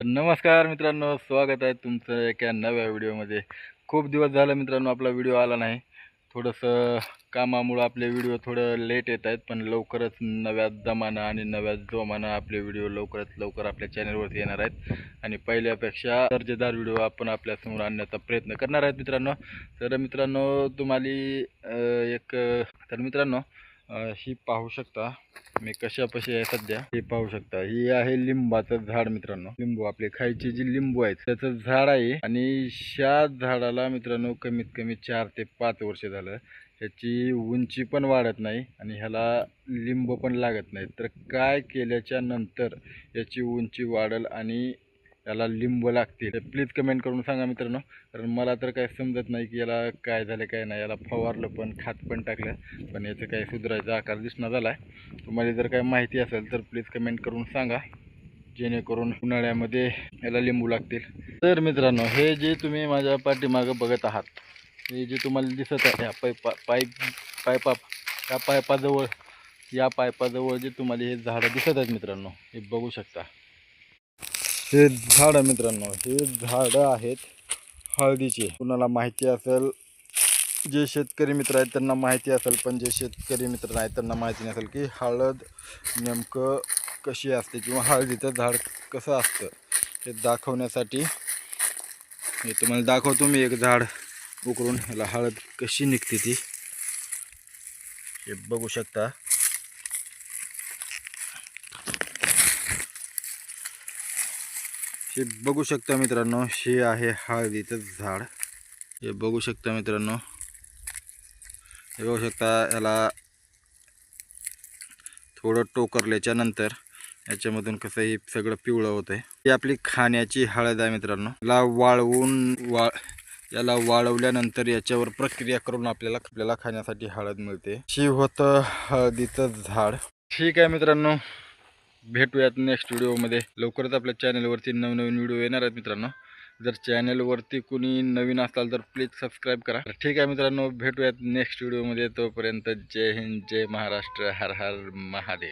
नमस्कार मित्रांनो, स्वागत आहे तुमचं एका नव्या व्हिडिओमध्ये। खूप दिवस झालं मित्रांनो आपला व्हिडिओ आला नाही। थोडंसं कामामुळे आपले व्हिडिओ थोडं लेट येत आहेत, पण लवकरच नव्या दमानं आणि नव्या जोमानं आपले व्हिडिओ लवकरात लवकर आपल्या चॅनलवरती येणार आहेत आणि पहिल्यापेक्षा दर्जेदार व्हिडिओ आपण आपल्यासमोर आणण्याचा प्रयत्न करणार आहेत मित्रांनो। तर मित्रांनो मित्रांनो ही पाहू शकता मी कशापाशी आहे सध्या। हे पाहू शकता, ही आहे लिंबाचं झाड मित्रांनो। लिंबू आपले खायची जी लिंबू आहेत त्याचं झाड आहे आणि ह्या झाडाला मित्रांनो कमीत कमी 4 ते 5 वर्ष झालं। ह्याची उंची पण वाढत नाही आणि ह्याला लिंब पण लागत नाही। तर काय केल्याच्या नंतर याची उंची वाढेल आणि याला लिंब लागतील तर प्लीज कमेंट करून सांगा मित्रांनो। कारण मला तर काय समजत नाही की याला काय झालं काय नाही। याला फवारलं पण खात पण टाकलं पण याचं काही सुधारायचा आकार दिसना झाला आहे। तुम्हाला जर काय माहिती असेल तर प्लीज कमेंट करून सांगा, जेणेकरून उन्हाळ्यामध्ये याला लिंबू लागतील। तर मित्रांनो हे जे तुम्ही माझ्या पाठीमागं बघत आहात, हे जे तुम्हाला दिसत आहे या पाईपाजवळ जे तुम्हाला हे झाडं दिसत आहेत मित्रांनो, हे बघू शकता। हे झाडं मित्रांनो, हे झाडं आहेत हळदीचे। कुणाला माहिती असेल, जे शेतकरी मित्र आहेत त्यांना माहिती असेल, पण जे शेतकरी मित्र नाहीत त्यांना माहिती नसेल की हळद नेमकं कशी असते किंवा हळदीचं झाड कसं असतं। हे दाखवण्यासाठी हे तुम्हाला दाखवतो मी एक झाड उकरून ह्याला हळद कशी निघते ती हे बघू शकता। हे बघू शकता मित्रांनो, हे आहे हळदीचं झाड। हे बघू शकता मित्रांनो, हे बघू शकता। याला थोडं टोकरल्याच्या नंतर याच्यामधून कसं हे सगळं पिवळं होतं आहे। ही आपली खाण्याची हळद आहे मित्रांनो। याला वाळवल्यानंतर याच्यावर प्रक्रिया करून आपल्याला खाण्यासाठी हळद मिळते। ही होतं हळदीचं झाड। ठीक आहे मित्रांनो, भेटूयात नेक्स्ट व्हिडिओमध्ये। लवकरच आपल्या चॅनलवरती नवनवीन व्हिडिओ येणार आहेत मित्रांनो। जर चॅनलवरती कुणी नवीन असाल तर प्लीज सबस्क्राईब करा। ठीक आहे मित्रांनो, भेटूयात नेक्स्ट व्हिडिओमध्ये। तोपर्यंत जय हिंद, जय महाराष्ट्र, हर हर महादेव।